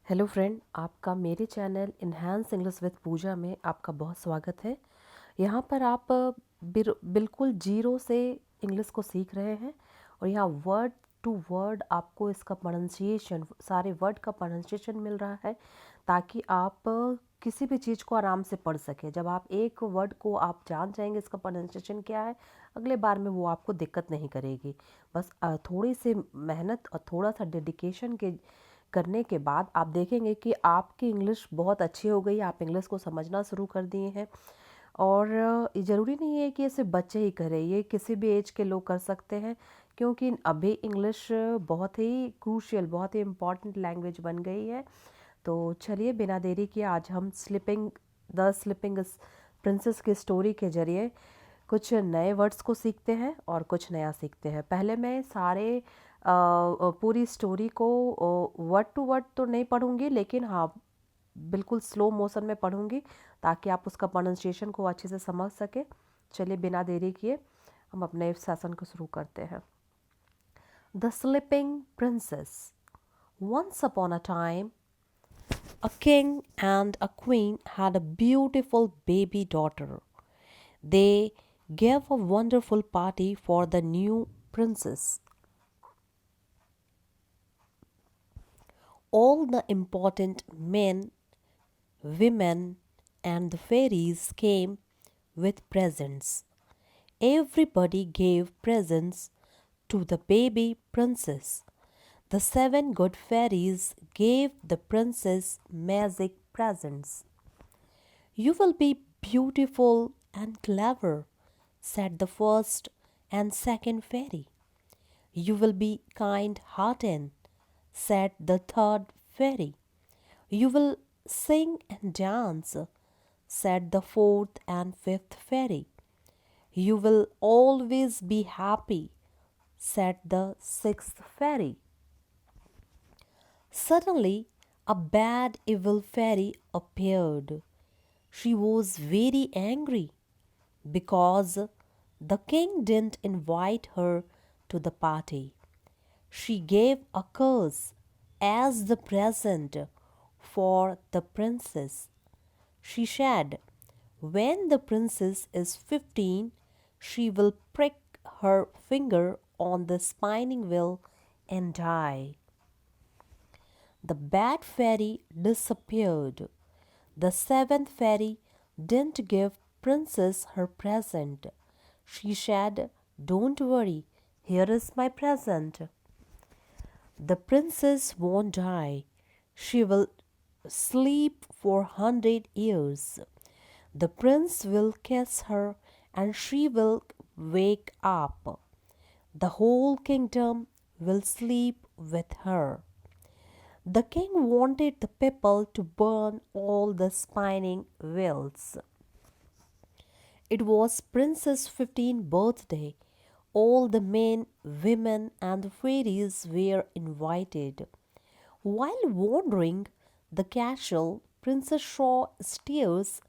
Hello friend, आपका मेरे channel enhance English with पूजा में आपका बहुत स्वागत है। यहाँ पर आप बिल्कुल जीरो से इंग्लिश को सीख रहे हैं और यहाँ वर्ड टू वर्ड आपको इसका प्रोनाउंसिएशन, सारे वर्ड का प्रोनाउंसिएशन मिल रहा है ताकि आप किसी भी चीज़ को आराम से पढ़ सकें। जब आप एक वर्ड को आप जान जाएंगे इसका प्रोनाउंसिएशन क्या है, अगले बार में वो आपको दिक्कत नहीं करेगी। बस थोड़ी सी मेहनत और थोड़ा सा डेडिकेशन के करने के बाद आप देखेंगे कि आपकी इंग्लिश बहुत अच्छी हो गई, आप इंग्लिश को समझना शुरू कर दिए हैं। और ये ज़रूरी नहीं है कि ये सिर्फ बच्चे ही करें, ये किसी भी एज के लोग कर सकते हैं क्योंकि अभी इंग्लिश बहुत ही क्रूशियल, बहुत ही इम्पॉर्टेंट लैंग्वेज बन गई है। तो चलिए बिना देरी किए आज हम स्लिपिंग प्रिंसेस की स्टोरी के जरिए कुछ नए वर्ड्स को सीखते हैं और कुछ नया सीखते हैं। पहले मैं पूरी स्टोरी को वर्ड टू वर्ड तो नहीं पढ़ूंगी, लेकिन हाँ बिल्कुल स्लो मोशन में पढ़ूंगी ताकि आप उसका प्रोनाउंसिएशन को अच्छे से समझ सके। चलिए बिना देरी किए हम अपने सेशन को शुरू करते हैं। The sleeping princess. Once upon a time, a king and a queen had a beautiful baby daughter. They gave a wonderful party for the new princess. All the important men, women, and the fairies came with presents. Everybody gave presents to the baby princess. The seven good fairies gave the princess magic presents. You will be beautiful and clever, said the first and second fairy. You will be kind hearted, said the third fairy. You will sing and dance, said the fourth and fifth fairy. You will always be happy, said the sixth fairy. Suddenly, a bad evil fairy appeared. She was very angry because the king didn't invite her to the party. She gave a curse as the present for the princess. She said, when the princess is 15, she will prick her finger on the spinning wheel and die. The bad fairy disappeared. The seventh fairy didn't give princess her present. She said, don't worry, here is my present. The princess won't die. She will sleep for 100 years. The prince will kiss her and she will wake up. The whole kingdom will sleep with her. The king wanted the people to burn all the spinning wheels. It was Princess' 15th birthday. All the men, women, and the fairies were invited. While wandering the castle, Princess saw stairs.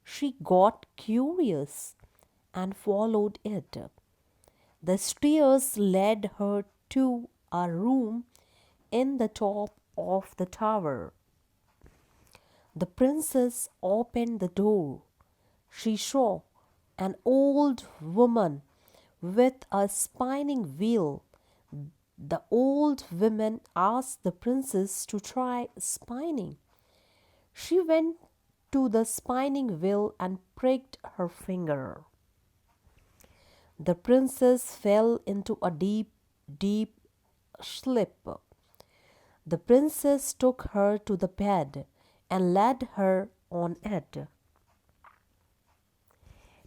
She got curious and followed it. The stairs led her to a room in the top of the tower. The princess opened the door. She saw an old woman with a spinning wheel. The old woman asked the princess to try spinning. She went to the spinning wheel and pricked her finger. The princess fell into a deep, deep sleep. The princess took her to the bed and laid her on it.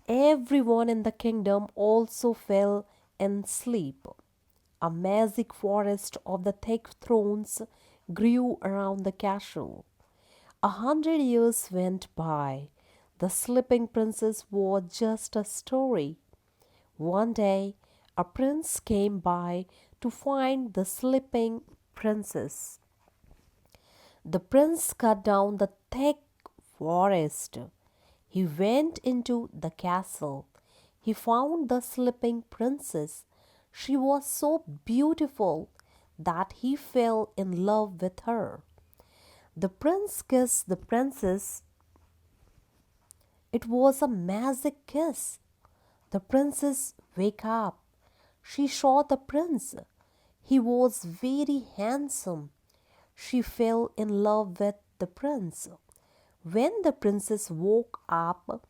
Everyone in the kingdom also fell in sleep. A magic forest of the thick thorns grew around the castle. 100 years went by. The sleeping princess was just a story. One day, a prince came by to find the sleeping princess. The prince cut down the thick forest. He went into the castle. He found the sleeping princess. She was so beautiful that he fell in love with her. The prince kissed the princess. It was a magic kiss. The princess woke up. She saw the prince. He was very handsome. She fell in love with the prince. When the princess woke up,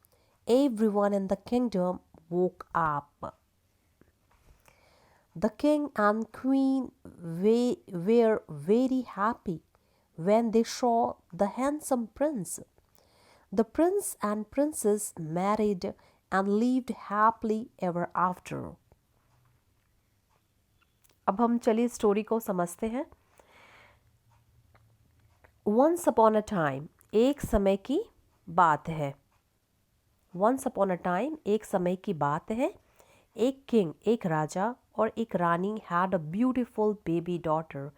everyone in the kingdom woke up. The king and queen were very happy when they saw the handsome prince. The prince and princess married and lived happily ever after. अब हम चलिए story को समझते हैं. Once upon a time, एक समय की बात है. Once upon a time, एक समय की बात है. एक किंग, एक राजा और एक रानी had a beautiful baby daughter.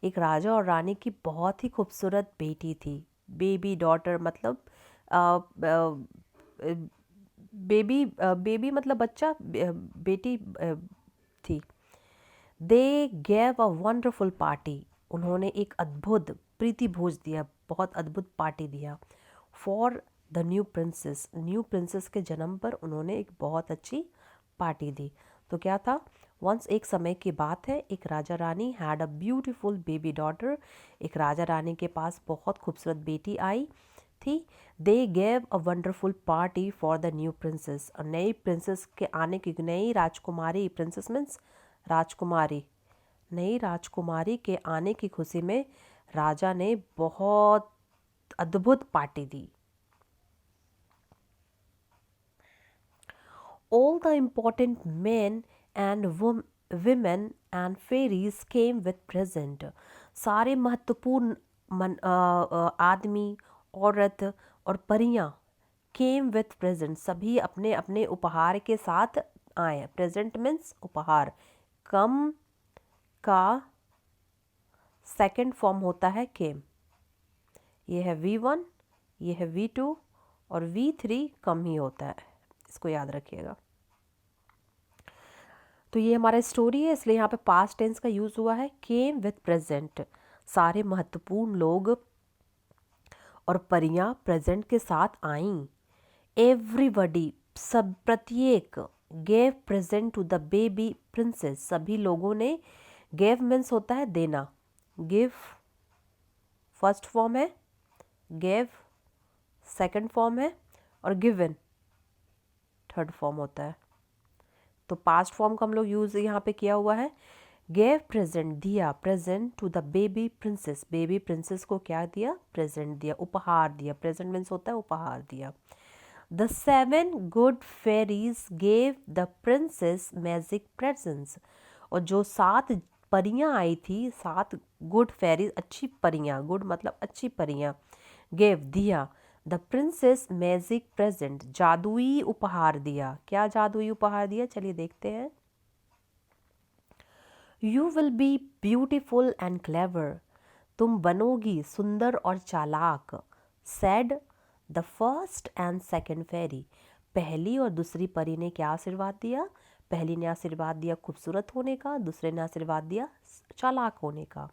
एक राजा और रानी की बहुत ही खूबसूरत बेटी थी. बेबी डॉटर मतलब बेबी मतलब बच्चा, बेटी थी. They gave a wonderful party. उन्होंने एक अद्भुत प्रीति भोज दिया, बहुत अद्भुत पार्टी दिया. For the new princess. New princess के जन्म पर उन्होंने एक बहुत अच्छी पार्टी दी. तो क्या था? वंस एक समय की बात है, एक राजा रानी had a beautiful baby daughter. एक राजा रानी के पास बहुत खूबसूरत बेटी आई थी. They gave a wonderful party for the new princess. और नई प्रिंसेस के आने की, नई राजकुमारी, प्रिंसेस मीन्स राजकुमारी, नई राजकुमारी के आने की खुशी में राजा ने बहुत अद्भुत party the. All the important men and women and fairies came with present. सारे महत्वपूर्ण आदमी, औरत और परियां came with present. सभी अपने अपने उपहार के साथ आए. present means उपहार. come का सेकंड फॉर्म होता है came. ये है V1, ये है V2 और V3 कम ही होता है. इसको याद रखिएगा. तो ये हमारा स्टोरी है, इसलिए यहाँ पे पास्ट टेंस का यूज़ हुआ है. Came with present. सारे महत्वपूर्ण लोग और परियां प्रेजेंट के साथ आईं. एवरीबडी, सब, प्रत्येक. Gave present to the baby princess. सभी लोगों ने, गेव मीन्स होता है देना. गिव फर्स्ट फॉर्म है, गेव सेकंड फॉर्म है और गिवन थर्ड फॉर्म होता है. तो पास्ट फॉर्म का हम लोग यूज़ यहाँ पे किया हुआ है. गेव प्रेजेंट, दिया present to the baby princess. Baby princess को क्या दिया? प्रेजेंट दिया, उपहार दिया. प्रेजेंट मीन्स होता है उपहार दिया. The 7 good fairies gave the princess magic presents. और जो 7 परियां आई थी, 7 गुड फेरीज, अच्छी परियां, गुड मतलब अच्छी परियां, गेव दिया द प्रिंसेस मैजिक प्रेजेंट, जादुई उपहार दिया. क्या जादुई उपहार दिया? चलिए देखते हैं. You will be beautiful and clever. तुम बनोगी सुंदर और चालाक. Said the first and second fairy. पहली और दूसरी परी ने क्या आशीर्वाद दिया? पहली ने आशीर्वाद दिया खूबसूरत होने का, दूसरे ने आशीर्वाद दिया चालाक होने का.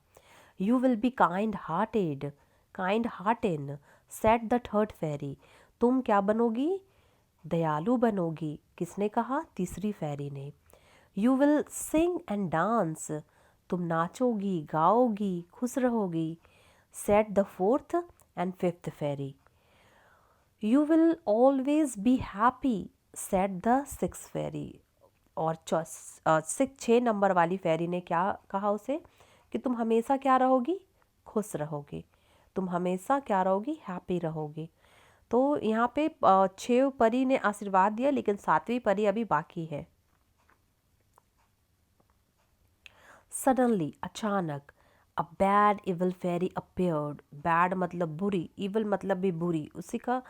You will be kind hearted, kind hearted. Said the third fairy. तुम क्या बनोगी? दयालु बनोगी. किसने कहा? तीसरी फेरी ने. You will sing and dance. तुम नाचोगी, गाओगी, खुश रहोगी. Said the fourth and fifth fairy. You will always be happy. Said the six fairy. और 6 नंबर वाली फेरी ने क्या कहा उसे? कि तुम हमेशा क्या रहोगी? खुश रहोगी. तुम हमेशा क्या रहोगी? हैप्पी रहोगी. तो यहाँ पे 6 परी ने आशीर्वाद दिया, लेकिन 7वीं परी अभी बाकी है. सडनली, अचानक, a bad evil fairy appeared. Bad मतलब बुरी, इविल मतलब भी बुरी, उसी का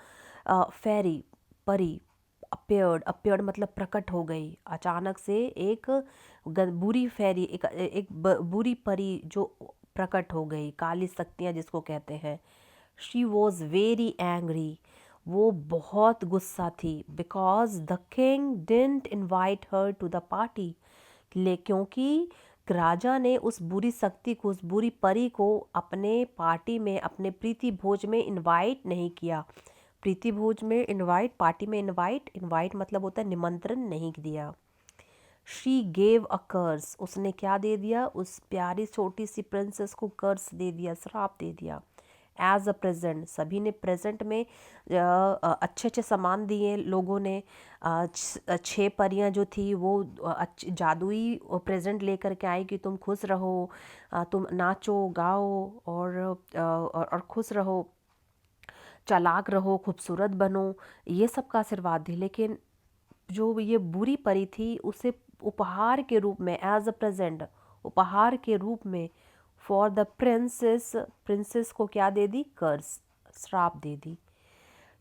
फेरी, परी. अपीयर्ड मतलब प्रकट हो गई. अचानक से एक बुरी फेरी, एक बुरी परी जो प्रकट हो गई. काली शक्तियाँ जिसको कहते हैं. She was very angry. वो बहुत गुस्सा थी. Because the king didn't invite her to the party. क्योंकि राजा ने उस बुरी शक्ति को, उस बुरी परी को अपने पार्टी में, अपने प्रीति भोज में इनवाइट नहीं किया। प्रीति भोज में इनवाइट, पार्टी में इनवाइट, इनवाइट मतलब होता है निमंत्रण, नहीं दिया। शी गेव अ कर्स, उसने क्या दे दिया, उस प्यारी छोटी सी प्रिंसेस को कर्स दे दिया, श्राप दे दिया। एज अ प्रेजेंट, सभी ने प्रेजेंट में अच्छे अच्छे सामान दिए लोगों ने। 6 परियां जो थी वो जादुई प्रेजेंट लेकर के आई कि तुम खुश रहो, तुम नाचो गाओ और खुश रहो, चालाक रहो, खूबसूरत बनो, ये सब का आशीर्वाद दी। लेकिन जो ये बुरी परी थी उसे उपहार के रूप में, एज अ प्रेजेंट, उपहार के रूप में फॉर द प्रिंसेस, प्रिंसेस को क्या दे दी, कर्स, श्राप दे दी।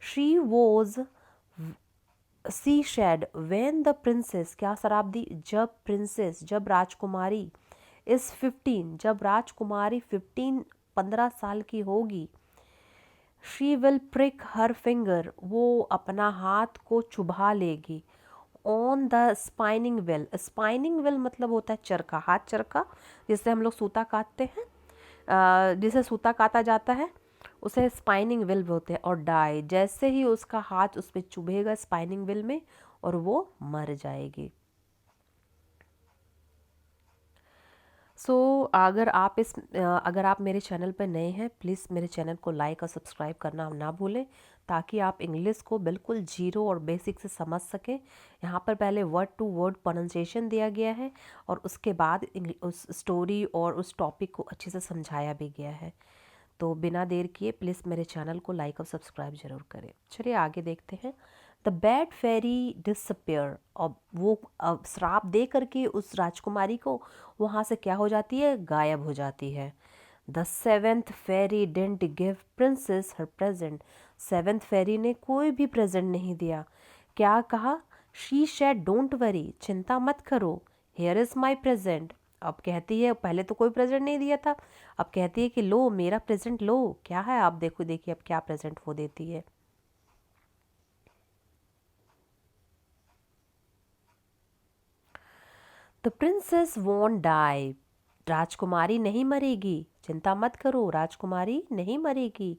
She was, she said when the princess, क्या श्राप दी, जब प्रिंसेस, जब राजकुमारी, इस 15, जब राजकुमारी 15 साल की होगी, she will prick her finger, वो अपना हाथ को चुभा लेगी, on the spinning well, spinning well मतलब होता है चरखा, हाथ चरखा जिससे हम लोग सूता काटते हैं, जिसे सूता काटा जाता है उसे स्पाइनिंग वेल बोलते हैं। और डाई, जैसे ही उसका हाथ उस पर चुभेगा स्पाइनिंग वेल में और वो मर जाएगी। अगर आप मेरे चैनल पर नए हैं, प्लीज़ मेरे चैनल को लाइक और सब्सक्राइब करना ना भूलें, ताकि आप इंग्लिश को बिल्कुल जीरो और बेसिक से समझ सकें। यहाँ पर पहले वर्ड टू वर्ड प्रोनाउंसिएशन दिया गया है और उसके बाद उस स्टोरी और उस टॉपिक को अच्छे से समझाया भी गया है। तो बिना देर किए प्लीज़ मेरे चैनल को लाइक और सब्सक्राइब जरूर करें। चलिए आगे देखते हैं। द बैड फेरी डिसअपियर, और वो श्राप दे करके उस राजकुमारी को वहाँ से क्या हो जाती है, गायब हो जाती है। The 7th fairy didn't give princess her present, 7th fairy ने कोई भी प्रेजेंट नहीं दिया। क्या कहा, शी शेड डोंट वरी, चिंता मत करो, हियर इज़ माई प्रेजेंट। अब कहती है, पहले तो कोई प्रेजेंट नहीं दिया था, अब कहती है कि लो मेरा प्रेजेंट लो, क्या है आप देखो, देखिए अब क्या प्रेजेंट वो देती है। द प्रिंसेस वॉन्ट डाई, राजकुमारी नहीं मरेगी, चिंता मत करो राजकुमारी नहीं मरेगी।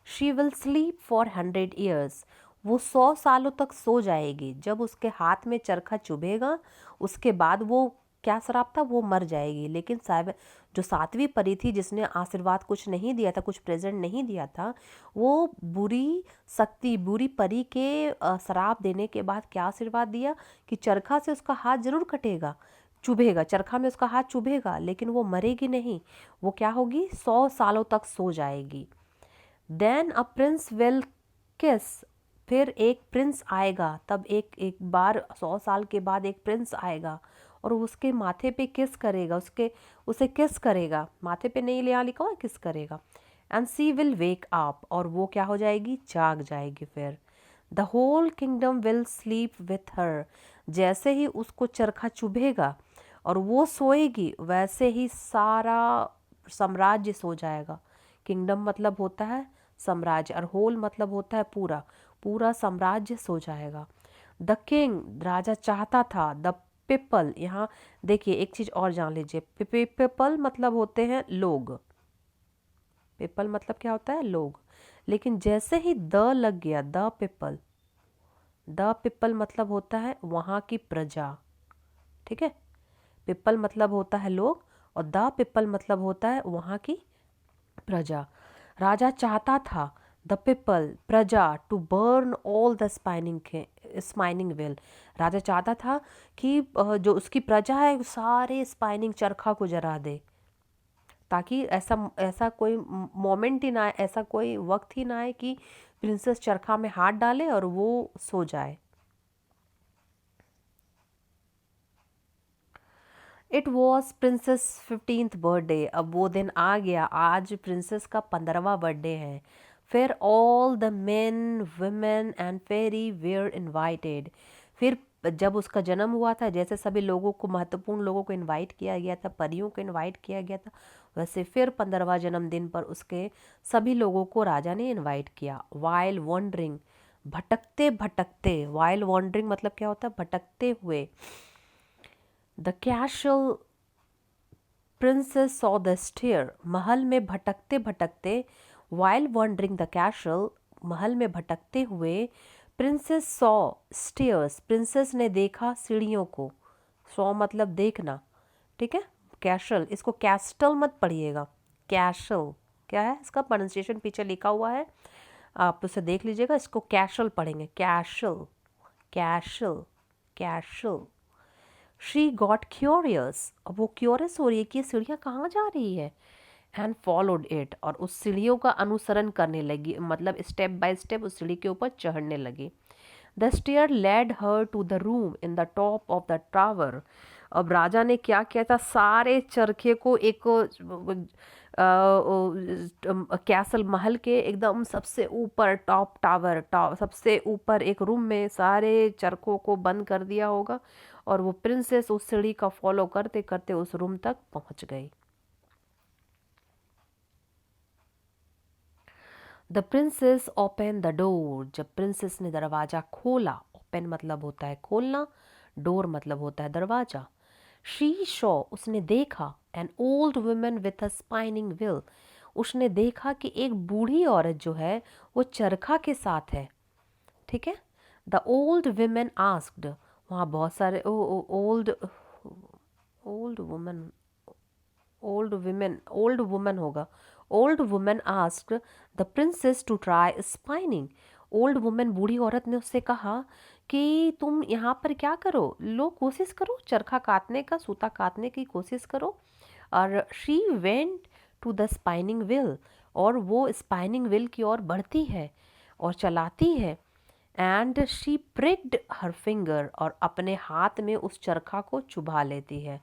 She will sleep for 100 years, वो 100 सालों तक सो जाएगी। जब उसके हाथ में चरखा चुभेगा उसके बाद वो, क्या श्राप था, वो मर जाएगी। लेकिन साहब, जो 7वीं परी थी जिसने आशीर्वाद कुछ नहीं दिया था, कुछ प्रेजेंट नहीं दिया था, वो बुरी शक्ति, बुरी परी के श्राप देने के बाद क्या आशीर्वाद दिया कि चरखा से उसका हाथ जरूर कटेगा, चुभेगा, चरखा में उसका हाथ चुभेगा, लेकिन वो मरेगी नहीं, वो क्या होगी, 100 सालों तक सो जाएगी। देन अ प्रिंस विल किस, फिर एक प्रिंस आएगा, तब एक एक बार 100 साल के बाद एक प्रिंस आएगा और उसके माथे पे किस करेगा, उसे किस करेगा, माथे पे नहीं लिया लिखा हुआ, किस करेगा। And she will wake up, और वो क्या हो जाएगी, जाग जाएगी। फिर the whole kingdom will sleep with her, जैसे ही उसको चरखा चुभेगा और वो सोएगी वैसे ही सारा साम्राज्य सो जाएगा। किंगडम मतलब होता है साम्राज्य और होल मतलब होता है पूरा, पूरा साम्राज्य सो जाएगा। द किंग, राजा चाहता था, द पीपल, यहाँ देखिए एक चीज और जान लीजिए, पीपल मतलब होते हैं लोग, पीपल मतलब क्या होता है, लोग। लेकिन जैसे ही द लग गया, द पीपल, द पीपल मतलब होता है वहाँ की प्रजा, ठीक है। पीपल मतलब होता है लोग और द पीपल मतलब होता है वहाँ की प्रजा। राजा चाहता था, द पीपल, प्रजा, to burn all the spinning wheel, राजा चाहता था कि जो उसकी प्रजा है वो सारे स्पाइनिंग चरखा को जला दे, ताकि ऐसा ऐसा कोई मोमेंट ही ना आए, ऐसा कोई वक्त ही ना आए कि प्रिंसेस चरखा में हाथ डाले और वो सो जाए। It was princess 15th birthday, अब वो दिन आ गया, आज प्रिंसेस का 15वां बर्थडे है। फिर all the men women and fairy were invited, फिर जब उसका जन्म हुआ था, जैसे सभी लोगों को, महत्वपूर्ण लोगों को इनवाइट किया गया था, परियों को इनवाइट किया गया था, वैसे फिर 15वां जन्मदिन पर उसके सभी लोगों को राजा ने इनवाइट किया। वाइल वॉन्डरिंग, भटकते भटकते, वाइल वॉन्डरिंग मतलब क्या होता है, भटकते हुए। The castle princess saw the stair, महल में भटकते भटकते, while wandering the castle, महल में भटकते हुए, princess saw stairs, princess ने देखा सीढ़ियों को, saw मतलब देखना, ठीक है। कैशल, इसको कैस्टल मत पढ़िएगा, कैशल क्या है, इसका प्रोनाउंसिएशन पीछे लिखा हुआ है, आप उसे देख लीजिएगा, इसको कैशल पढ़ेंगे, castle castle castle. She got curious, अब वो क्यूरियस हो रही है कि ये सीढ़ियाँ कहाँ जा रही है, एंड फॉलोड इट, और उस सीढ़ियों का अनुसरण करने लगी, मतलब स्टेप बाय स्टेप उस सीढ़ी के ऊपर चढ़ने लगी। The stair led her to the room in the top of the tower. अब राजा ने क्या किया था, सारे चरखे को एक कैसल महल के एकदम सबसे ऊपर टॉप टावर सबसे ऊपर एक रूम में सारे चरखों को बंद कर दिया होगा, और वो प्रिंसेस उस सीढ़ी का फॉलो करते करते उस रूम तक पहुंच गई। The princess open the door, जब प्रिंसेस ने दरवाजा खोला, ओपन मतलब होता है खोलना, डोर मतलब होता है दरवाजा। शी शॉ, उसने देखा, an old woman with a spinning wheel, उसने देखा कि एक बूढ़ी औरत जो है वो चरखा के साथ है, ठीक है। द ओल्ड वुमेन आस्क्ड, वहाँ बहुत सारे old old woman old woman होगा। Old woman asked the princess to try spinning, old woman बूढ़ी औरत ने उससे कहा कि तुम यहाँ पर क्या करो, लो कोशिश करो चरखा काटने का, सूता काटने की कोशिश करो। और she went to the spinning wheel, और वो स्पाइनिंग व्हील की ओर बढ़ती है और चलाती है। एंड शी प्रिक्ड हर फिंगर, और अपने हाथ में उस चरखा को चुभा लेती है।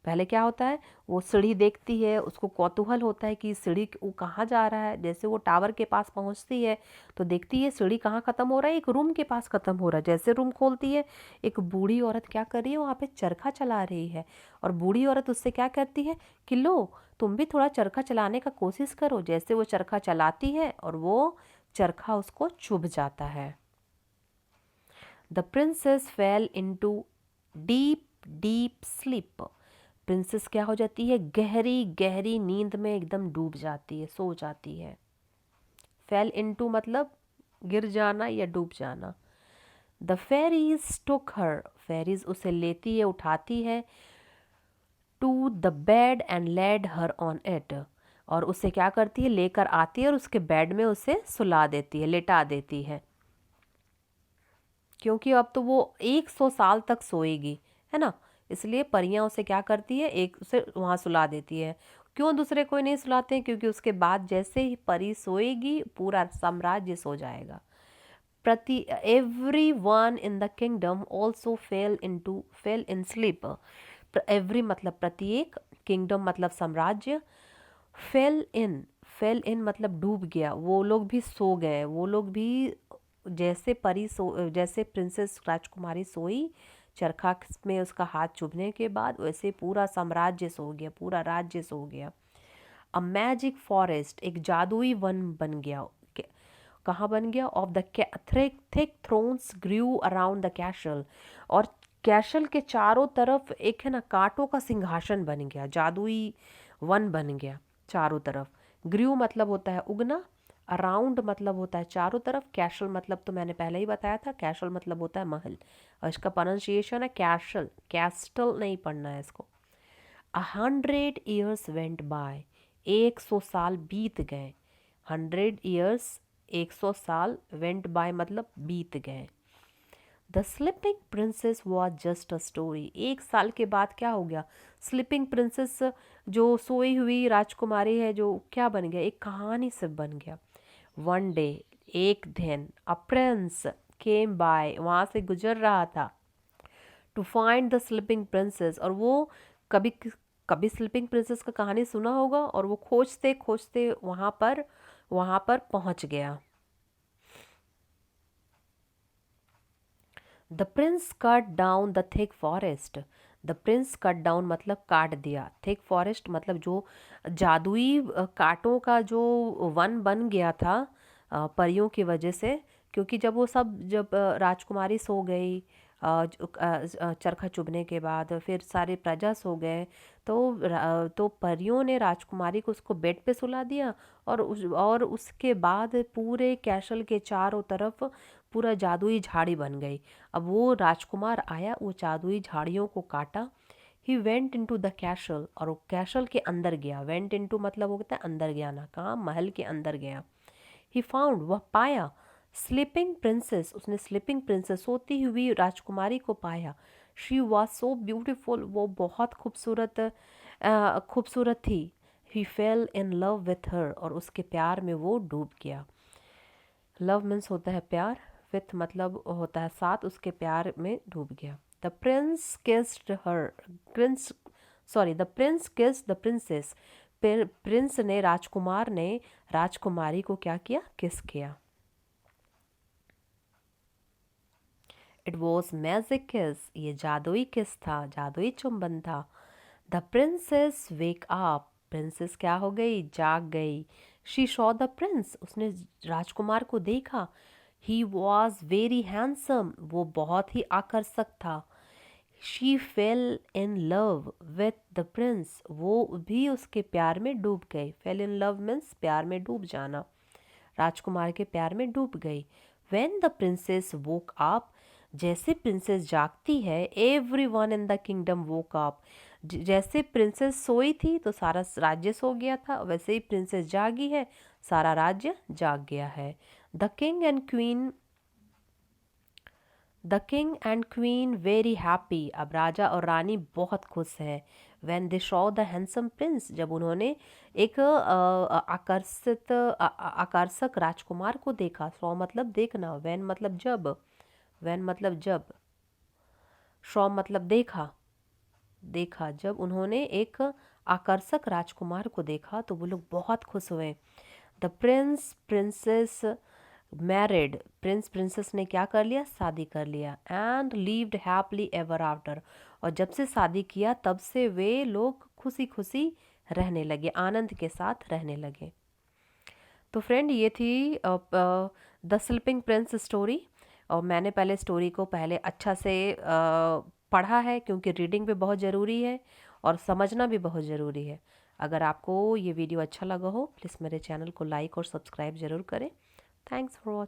पहले क्या होता है, वो सीढ़ी देखती है, उसको कौतूहल होता है कि सीढ़ी वो कहाँ जा रहा है, जैसे वो टावर के पास पहुँचती है तो देखती है सीढ़ी कहाँ ख़त्म हो रहा है, एक रूम के पास ख़त्म हो रहा है। जैसे रूम खोलती है, एक बूढ़ी औरत क्या कर रही है, वहाँ पे चरखा चला रही है, और बूढ़ी औरत उससे क्या कहती है कि लो तुम भी थोड़ा चरखा चलाने का कोशिश करो। जैसे वो चरखा चलाती है और वो चरखा उसको चुभ जाता है। The princess fail into deep deep sleep, princess क्या हो जाती है, गहरी गहरी नींद में एकदम डूब जाती है, सो जाती है। फेल इनटू मतलब गिर जाना या डूब जाना। The fairies took her, fairies उसे लेती है, उठाती है, to the bed and laid her on it, और उसे क्या करती है, लेकर आती है और उसके बेड में उसे सुला देती है, लेटा देती है, क्योंकि अब तो वो 100 साल तक सोएगी, है ना, इसलिए परियां उसे क्या करती है, एक उसे वहाँ सुला देती है। क्यों दूसरे कोई नहीं सुलाते हैं, क्योंकि उसके बाद जैसे ही परी सोएगी पूरा साम्राज्य सो जाएगा। प्रति every one in the kingdom also fail in sleep, every मतलब प्रत्येक, किंगडम मतलब साम्राज्य, फेल इन मतलब डूब गया, वो लोग भी सो गए, वो लोग भी जैसे जैसे प्रिंसेस राजकुमारी सोई चरखा में उसका हाथ चुभने के बाद, वैसे पूरा साम्राज्य सो गया, पूरा राज्य सो गया। अ मैजिक फॉरेस्ट, एक जादुई वन बन गया, कहाँ बन गया, of the thick thorns grew around the castle, और कैशल के चारों तरफ एक है ना कांटों का सिंहासन बन गया, जादुई वन बन गया चारों तरफ। ग्रू मतलब होता है उगना, अराउंड मतलब होता है चारों तरफ, कैशल मतलब तो मैंने पहले ही बताया था, कैशल मतलब होता है महल, और इसका प्रोनाउंसिएशन है कैशल, कैस्टल नहीं पढ़ना है इसको। 100 years वेंट बाय, 100 साल बीत गए, 100 years 100 साल, वेंट बाय मतलब बीत गए। The sleeping princess was just a story, 1 साल के बाद क्या हो गया, स्लिपिंग प्रिंसेस जो सोई हुई राजकुमारी है जो क्या बन गया, एक कहानी से बन गया। वन डे, एक दिन, अ प्रिंस केम बाय, वहाँ से गुजर रहा था, to find the sleeping princess, और वो कभी कभी स्लिपिंग प्रिंसेस का कहानी सुना होगा, और वो खोजते खोजते वहाँ पर पहुँच गया। The Prince cut down the thick forest, the Prince cut down मतलब काट दिया, थिक फॉरेस्ट मतलब जो जादुई कांटों का जो वन बन गया था परियों की वजह से, क्योंकि जब राजकुमारी सो गई, चरखा चुभने के बाद फिर सारे प्रजा सो गए, तो परियों ने राजकुमारी को उसको बेड पे सुला दिया, और उसके बाद पूरे कैसल के चारों तरफ पूरा जादुई झाड़ी बन गई। अब वो राजकुमार आया, वो जादुई झाड़ियों को काटा। He went into the castle, और वो कैसल के अंदर गया। वेंट इनटू मतलब वो कहता है अंदर गया ना, कहाँ, महल के अंदर गया। ही फाउंड, वह पाया, स्लीपिंग प्रिंसेस, उसने स्लीपिंग प्रिंसेस, सोती हुई राजकुमारी को पाया। शी वॉज सो ब्यूटिफुल, वो बहुत खूबसूरत थी। He fell in love with her, और उसके प्यार में वो डूब गया। लव मीन्स होता है प्यार, विथ मतलब होता है साथ, उसके प्यार में डूब गया। The Prince kissed her, Prince the Prince kissed the princess, Prince ने, राजकुमार ने राजकुमारी को क्या किया, किस किया। इट वॉज मैजिक किस, ये जादुई किस था, जादुई चुंबन था। The princess wake up, princess क्या हो गई, जाग गई। शी सॉ द प्रिंस, उसने राजकुमार को देखा। ही वॉज वेरी हैंडसम, वो बहुत ही आकर्षक था। She fail in love with the Prince, वो भी उसके प्यार में डूब गई। फेल इन लव मीन्स प्यार में डूब जाना, राजकुमार के प्यार में डूब गई। When the princess woke up, जैसे प्रिंसेस जागती है, every one in the kingdom woke up, जैसे प्रिंसेस सोई थी तो सारा राज्य सो गया था, वैसे ही प्रिंसेस जागी है, सारा राज्य जाग गया है। The king and queen, the king and queen very happy, अब राजा और रानी बहुत खुश हैं। When they Shaw the handsome Prince, जब उन्होंने एक आकर्षक राजकुमार को देखा। शॉ मतलब देखना, वेन मतलब जब, वेन मतलब जब, शॉ मतलब देखा, देखा। जब उन्होंने एक आकर्षक राजकुमार को देखा तो वो लोग बहुत खुश हुए। The Prince princess married, Prince princess ने क्या कर लिया, शादी कर लिया। And lived happily ever after, और जब से शादी किया तब से वे लोग खुशी खुशी रहने लगे, आनंद के साथ रहने लगे। तो फ्रेंड, ये थी द स्लीपिंग प्रिंस स्टोरी। और मैंने पहले स्टोरी को पहले अच्छा से पढ़ा है, क्योंकि रीडिंग भी बहुत ज़रूरी है और समझना भी बहुत ज़रूरी है। अगर आपको ये वीडियो अच्छा लगा हो, प्लीज़ मेरे चैनल को लाइक और सब्सक्राइब ज़रूर करें। Thanks for watching.